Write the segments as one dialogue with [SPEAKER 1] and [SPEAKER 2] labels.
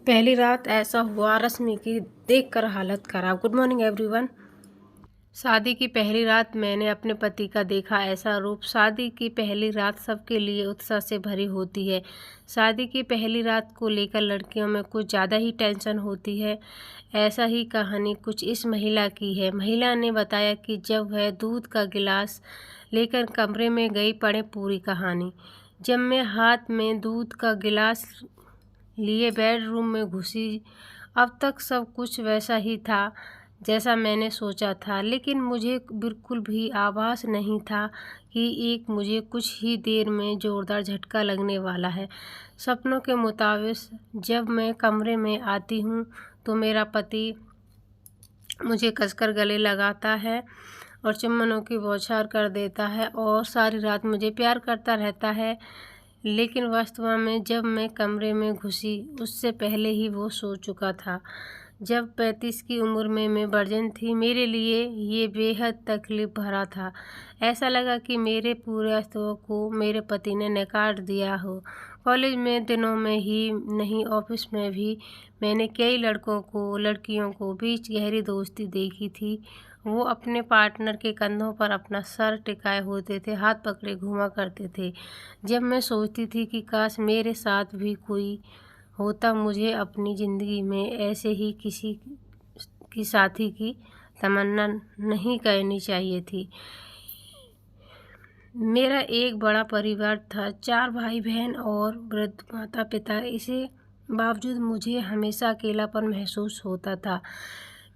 [SPEAKER 1] पहली रात ऐसा हुआ रश्मि की देखकर हालत खराब। Good morning everyone. शादी की पहली रात मैंने अपने पति का देखा ऐसा रूप। शादी की पहली रात सबके लिए उत्साह से भरी होती है। शादी की पहली रात को लेकर लड़कियों में कुछ ज़्यादा ही टेंशन होती है। ऐसा ही कहानी कुछ इस महिला की है। महिला ने बताया कि जब वह दूध का गिलास लेकर कमरे में गई, पढ़े पूरी कहानी। जब मैं हाथ में दूध का गिलास लिए बेडरूम में घुसी, अब तक सब कुछ वैसा ही था जैसा मैंने सोचा था, लेकिन मुझे बिल्कुल भी आभास नहीं था कि मुझे कुछ ही देर में ज़ोरदार झटका लगने वाला है। सपनों के मुताबिक जब मैं कमरे में आती हूँ तो मेरा पति मुझे कसकर गले लगाता है और चुम्बनों की बौछार कर देता है और सारी रात मुझे प्यार करता रहता है। लेकिन वास्तव में जब मैं कमरे में घुसी उससे पहले ही वो सो चुका था। जब 35 की उम्र में मैं वर्जिन थी, मेरे लिए ये बेहद तकलीफ भरा था। ऐसा लगा कि मेरे पूरे अस्तित्व को मेरे पति ने नकार दिया हो। कॉलेज में दिनों में ही नहीं, ऑफिस में भी मैंने कई लड़कियों को बीच गहरी दोस्ती देखी थी। वो अपने पार्टनर के कंधों पर अपना सर टिकाए होते थे, हाथ पकड़े घुमा करते थे। जब मैं सोचती थी कि काश मेरे साथ भी कोई होता, मुझे अपनी ज़िंदगी में ऐसे ही किसी की साथी की तमन्ना नहीं करनी चाहिए थी। मेरा एक बड़ा परिवार था, 4 भाई बहन और वृद्ध माता पिता। इसे बावजूद मुझे हमेशा अकेलापन महसूस होता था।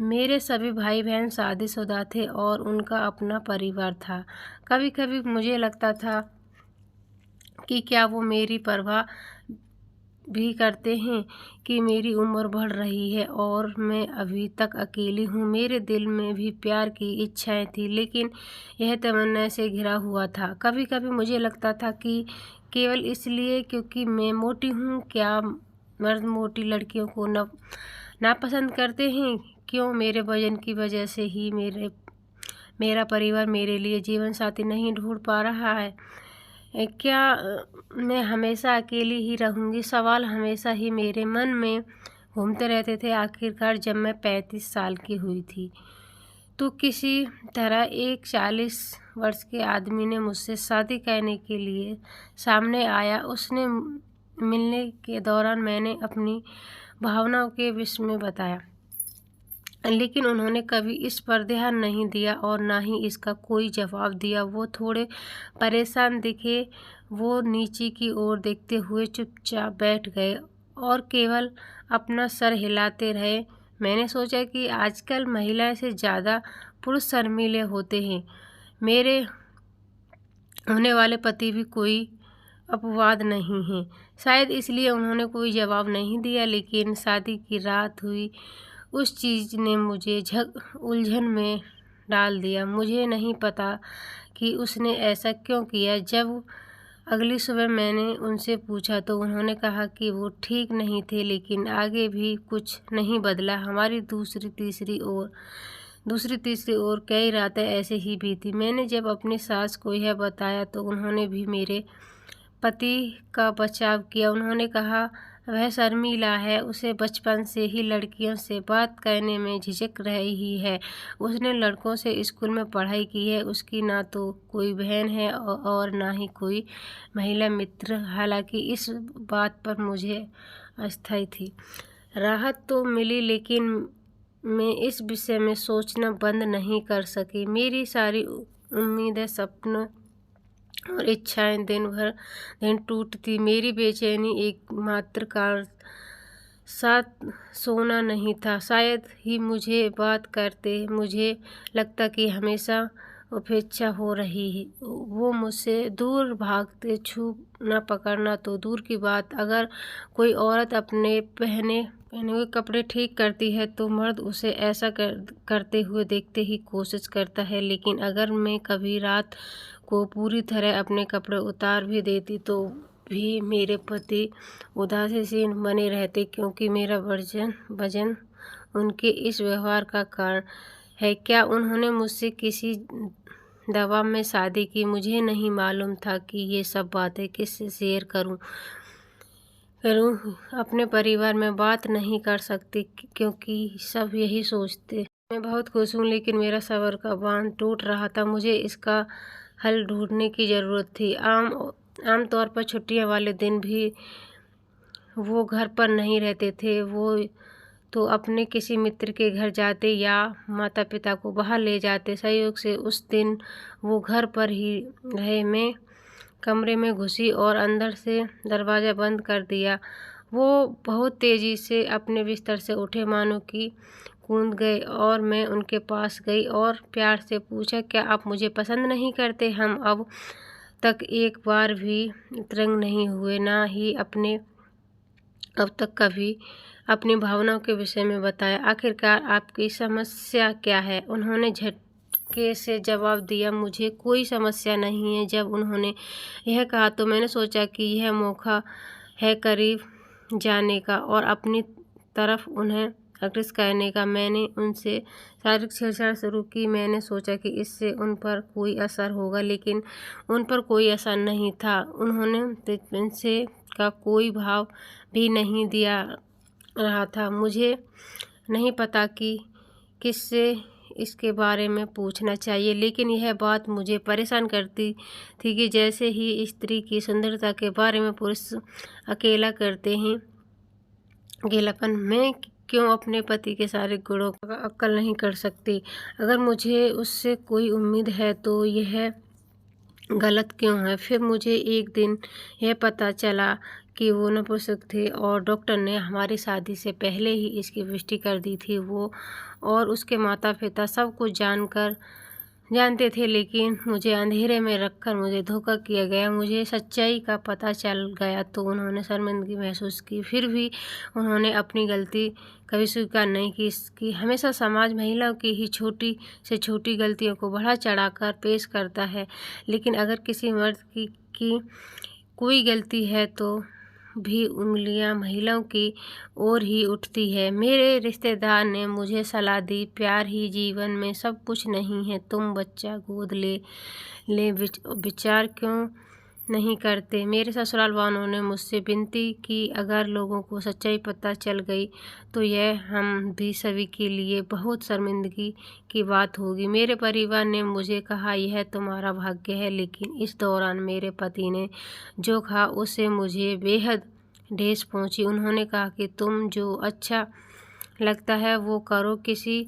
[SPEAKER 1] मेरे सभी भाई बहन शादीशुदा थे और उनका अपना परिवार था। कभी कभी मुझे लगता था कि क्या वो मेरी परवाह भी करते हैं कि मेरी उम्र बढ़ रही है और मैं अभी तक अकेली हूँ। मेरे दिल में भी प्यार की इच्छाएं थी, लेकिन यह तमन्ना से घिरा हुआ था। कभी कभी मुझे लगता था कि केवल इसलिए क्योंकि मैं मोटी हूँ, क्या मर्द मोटी लड़कियों को नापसंद करते हैं? क्यों मेरे वजन की वजह से ही मेरा परिवार मेरे लिए जीवन साथी नहीं ढूंढ पा रहा है? क्या मैं हमेशा अकेली ही रहूँगी? सवाल हमेशा ही मेरे मन में घूमते रहते थे। आखिरकार जब मैं 35 साल की हुई थी तो किसी तरह एक 40 वर्ष के आदमी ने मुझसे शादी करने के लिए सामने आया। उसने मिलने के दौरान मैंने अपनी भावनाओं के विषय में बताया, लेकिन उन्होंने कभी इस पर ध्यान नहीं दिया और ना ही इसका कोई जवाब दिया। वो थोड़े परेशान दिखे। वो नीचे की ओर देखते हुए चुपचाप बैठ गए और केवल अपना सर हिलाते रहे। मैंने सोचा कि आजकल महिलाएं से ज़्यादा पुरुष शर्मीले होते हैं। मेरे होने वाले पति भी कोई अपवाद नहीं हैं। शायद इसलिए उन्होंने कोई जवाब नहीं दिया, लेकिन शादी की रात हुई उस चीज़ ने मुझे उलझन में डाल दिया। मुझे नहीं पता कि उसने ऐसा क्यों किया। जब अगली सुबह मैंने उनसे पूछा तो उन्होंने कहा कि वो ठीक नहीं थे, लेकिन आगे भी कुछ नहीं बदला। हमारी दूसरी तीसरी और कई रातें ऐसे ही बीती। मैंने जब अपनी सास को यह बताया तो उन्होंने भी मेरे पति का बचाव किया। उन्होंने कहा वह शर्मीला है, उसे बचपन से ही लड़कियों से बात करने में झिझक रही है। उसने लड़कों से स्कूल में पढ़ाई की है। उसकी ना तो कोई बहन है और ना ही कोई महिला मित्र। हालांकि इस बात पर मुझे अस्थायी थी राहत तो मिली, लेकिन मैं इस विषय में सोचना बंद नहीं कर सकी। मेरी सारी उम्मीदें, सपने और इच्छाएं दिन टूटती। मेरी बेचैनी एकमात्र कारण साथ सोना नहीं था। शायद ही मुझे बात करते मुझे लगता कि हमेशा उपेक्षा हो रही है। वो मुझसे दूर भागते, छूना पकड़ना तो दूर की बात। अगर कोई औरत अपने पहने हुए कपड़े ठीक करती है तो मर्द उसे ऐसा करते हुए देखते ही कोशिश करता है। लेकिन अगर मैं कभी रात को पूरी तरह अपने कपड़े उतार भी देती तो भी मेरे पति उदासीन बने रहते, क्योंकि मेरा वजन उनके इस व्यवहार का कारण है। क्या उन्होंने मुझसे किसी दबाव में शादी की? मुझे नहीं मालूम था कि ये सब बातें किससे शेयर करूं। करूं, अपने परिवार में बात नहीं कर सकती क्योंकि सब यही सोचते। मैं बहुत खुश हूँ लेकिन मेरा सब्र का बांध टूट रहा था। मुझे इसका हल ढूंढने की ज़रूरत थी। आमतौर पर छुट्टियां वाले दिन भी वो घर पर नहीं रहते थे। वो तो अपने किसी मित्र के घर जाते या माता पिता को बाहर ले जाते। संयोग से उस दिन वो घर पर ही रहे। मैं कमरे में घुसी और अंदर से दरवाज़ा बंद कर दिया। वो बहुत तेज़ी से अपने बिस्तर से उठे मानो कि कूद गए और मैं उनके पास गई और प्यार से पूछा, क्या आप मुझे पसंद नहीं करते? हम अब तक एक बार भी तंग नहीं हुए, ना ही अब तक कभी अपनी भावनाओं के विषय में बताया। आखिरकार आपकी समस्या क्या है? उन्होंने झटके से जवाब दिया, मुझे कोई समस्या नहीं है। जब उन्होंने यह कहा तो मैंने सोचा कि यह मौका है करीब जाने का और अपनी तरफ उन्हें आकृष्ट करने का। मैंने उनसे शारीरिक छेड़छाड़ शुरू की। मैंने सोचा कि इससे उन पर कोई असर होगा, लेकिन उन पर कोई असर नहीं था। उन्होंने मुझसे का कोई भाव भी नहीं दिया रहा था। मुझे नहीं पता कि किससे इसके बारे में पूछना चाहिए, लेकिन यह बात मुझे परेशान करती थी कि जैसे ही स्त्री की सुंदरता के बारे में पुरुष अकेला करते हैं अकेलापन, मैं क्यों अपने पति के सारे गुणों का अक्ल नहीं कर सकती? अगर मुझे उससे कोई उम्मीद है तो यह गलत क्यों है? फिर मुझे एक दिन यह पता चला कि वो नपुंसक थे और डॉक्टर ने हमारी शादी से पहले ही इसकी पुष्टि कर दी थी। वो और उसके माता पिता सब कुछ जानते थे, लेकिन मुझे अंधेरे में रखकर मुझे धोखा किया गया। मुझे सच्चाई का पता चल गया तो उन्होंने शर्मिंदगी महसूस की। फिर भी उन्होंने अपनी गलती कभी स्वीकार नहीं की। इसकी हमेशा समाज महिलाओं की ही छोटी से छोटी गलतियों को बढ़ा चढ़ाकर पेश करता है, लेकिन अगर किसी मर्द की कोई गलती है तो भी उंगलियां महिलाओं की ओर ही उठती है। मेरे रिश्तेदार ने मुझे सलाह दी, प्यार ही जीवन में सब कुछ नहीं है। तुम बच्चा गोद ले विचार क्यों नहीं करते? मेरे ससुराल वालों ने मुझसे विनती की, अगर लोगों को सच्चाई पता चल गई तो यह हम भी सभी के लिए बहुत शर्मिंदगी की बात होगी। मेरे परिवार ने मुझे कहा, यह तुम्हारा भाग्य है, लेकिन इस दौरान मेरे पति ने जो कहा उससे मुझे बेहद ठेस पहुंची। उन्होंने कहा कि तुम जो अच्छा लगता है वो करो, किसी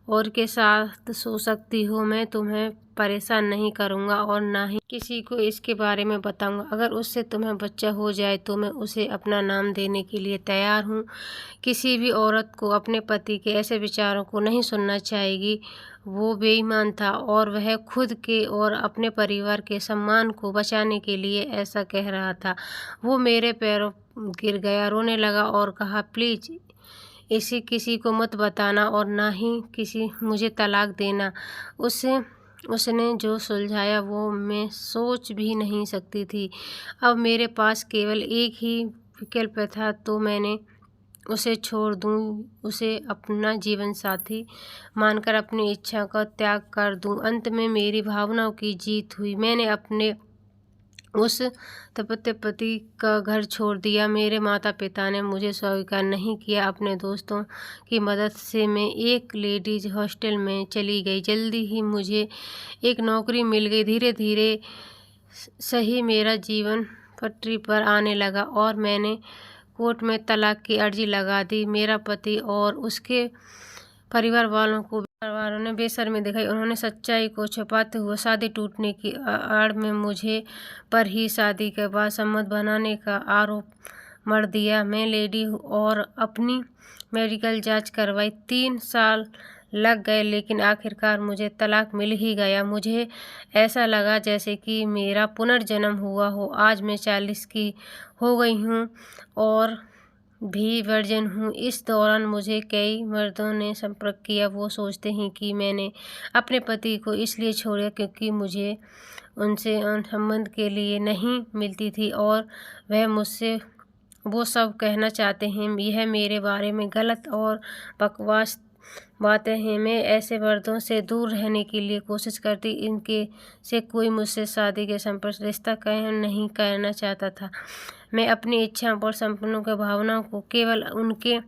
[SPEAKER 1] और के साथ सो सकती हो। मैं तुम्हें परेशान नहीं करूँगा और ना ही किसी को इसके बारे में बताऊँगा। अगर उससे तुम्हें बच्चा हो जाए तो मैं उसे अपना नाम देने के लिए तैयार हूँ। किसी भी औरत को अपने पति के ऐसे विचारों को नहीं सुनना चाहिए। वो बेईमान था और वह खुद के और अपने परिवार के सम्मान को बचाने के लिए ऐसा कह रहा था। वो मेरे पैरों गिर गया, रोने लगा और कहा, प्लीज़ इसे किसी को मत बताना और ना ही मुझे तलाक देना। उसने जो सुलझाया वो मैं सोच भी नहीं सकती थी। अब मेरे पास केवल एक ही विकल्प था, तो मैंने उसे छोड़ दूं, उसे अपना जीवन साथी मानकर अपनी इच्छा का त्याग कर दूं। अंत में मेरी भावनाओं की जीत हुई। मैंने अपने उस तपस्या पति का घर छोड़ दिया। मेरे माता पिता ने मुझे स्वीकार नहीं किया। अपने दोस्तों की मदद से मैं एक लेडीज हॉस्टल में चली गई। जल्दी ही मुझे एक नौकरी मिल गई। धीरे धीरे सही मेरा जीवन पटरी पर आने लगा और मैंने कोर्ट में तलाक की अर्जी लगा दी। मेरा पति और उसके परिवार वालों ने बेशर्मी दिखाई। उन्होंने सच्चाई को छुपाते हुए शादी टूटने की आड़ में मुझे पर ही शादी के बाद सम्मत बनाने का आरोप मढ़ दिया। मैं लेडी हूँ और अपनी मेडिकल जांच करवाई। 3 साल लग गए, लेकिन आखिरकार मुझे तलाक मिल ही गया। मुझे ऐसा लगा जैसे कि मेरा पुनर्जन्म हुआ हो। आज मैं 40 की हो गई हूँ और भी वर्जिन हूँ। इस दौरान मुझे कई मर्दों ने संपर्क किया। वो सोचते हैं कि मैंने अपने पति को इसलिए छोड़ा क्योंकि मुझे उनसे संबंध के लिए नहीं मिलती थी और वह मुझसे वो सब कहना चाहते हैं। यह मेरे बारे में गलत और बकवास बातें हैं। मैं ऐसे मर्दों से दूर रहने के लिए कोशिश करती। इनके से कोई मुझसे शादी के संपर्क रिश्ता कायम नहीं करना चाहता था। मैं अपनी इच्छाओं और सपनों के भावनाओं को केवल उनके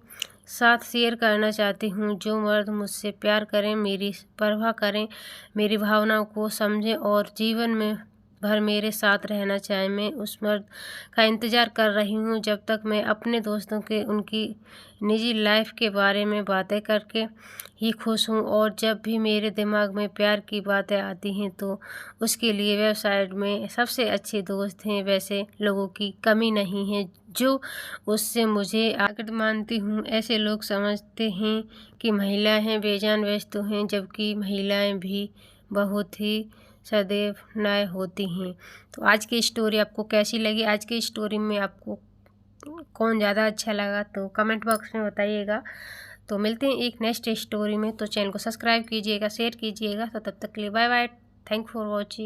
[SPEAKER 1] साथ शेयर करना चाहती हूँ जो मर्द मुझसे प्यार करें, मेरी परवाह करें, मेरी भावनाओं को समझें और जीवन में भर मेरे साथ रहना चाहें। मैं उस मर्द का इंतज़ार कर रही हूँ जब तक मैं अपने दोस्तों के उनकी निजी लाइफ के बारे में बातें करके ही खुश हूँ, और जब भी मेरे दिमाग में प्यार की बातें आती हैं तो उसके लिए वेबसाइट में सबसे अच्छे दोस्त हैं। वैसे लोगों की कमी नहीं है जो उससे मुझे आकर्षित मानती हूँ। ऐसे लोग समझते हैं कि महिलाएं बेजान वस्तु हैं, जबकि महिलाएं भी बहुत ही सदैव नए होती हैं। तो आज की स्टोरी आपको कैसी लगी? आज की स्टोरी में आपको कौन ज़्यादा अच्छा लगा तो कमेंट बॉक्स में बताइएगा। तो मिलते हैं एक नेक्स्ट स्टोरी में। तो चैनल को सब्सक्राइब कीजिएगा, शेयर कीजिएगा। तो तब तक के लिए bye bye. Thank for watching.